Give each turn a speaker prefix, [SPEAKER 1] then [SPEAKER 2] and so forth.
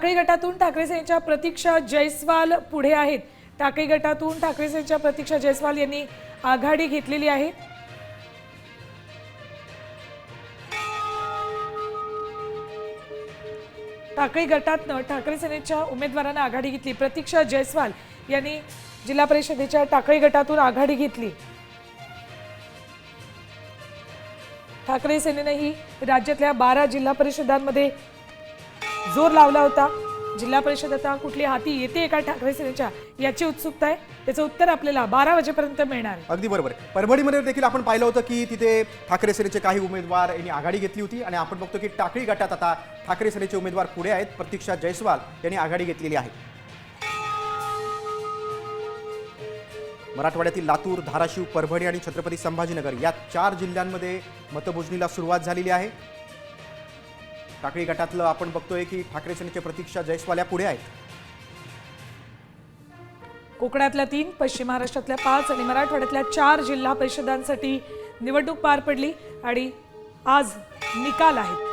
[SPEAKER 1] टाकळी गटातून ठाकरे सेनेच्या प्रतीक्षा जयस्वाल पुढे आहेत। टाकळी गटातून ठाकरे सेनेच्या प्रतीक्षा जयस्वाल यांनी आघाडी घेतलेली आहे। टाकळी गटात ठाकरे सेनेच्या उमेदवारांना आघाडी घेतली। प्रतीक्षा जयस्वाल यांनी जिल्हा परिषदेच्या टाकळी गटातून आघाडी घेतली। ठाकरे सेनेनेही राज्यातल्या 12 जिल्हा परिषदांमध्ये जोर लावला होता। जिल्हा परिषद आता कुठली हाती येते का ठाकरे सेनेच्या याची उत्सुकता आहे। त्याचं उत्तर आपल्याला 12 वाजेपर्यंत मिळणार।
[SPEAKER 2] अगदी बरोबर। परभणीमध्ये देखील आपण पाहिलं होतं की तिथे ठाकरे सेनेचे काही उमेदवार यांनी आघाडी घेतली होती आणि आपण बघतो की टाकळी गटात आता ठाकरे सेनेचे उमेदवार पुढे आहेत। प्रतीक्षा जयस्वाल यांनी आघाडी घेतलेली आहे। मराठवाड्यातील लातूर, धाराशिव, परभणी आणि छत्रपती संभाजीनगर या 4 जिल्ह्यांमध्ये मतमोजणीला सुरुवात झालेली आहे। टाकळी गटातलं आपण बघतोय की ठाकरे सेनेचे प्रतीक्षा जयस्वाल या पुढे आहेत।
[SPEAKER 1] कोकणातल्या 3, पश्चिम महाराष्ट्रातल्या 5 आणि मराठवाड्यातल्या 4 जिल्हा परिषदांसाठी निवडणूक पार पडली आणि आज निकाल आहेत।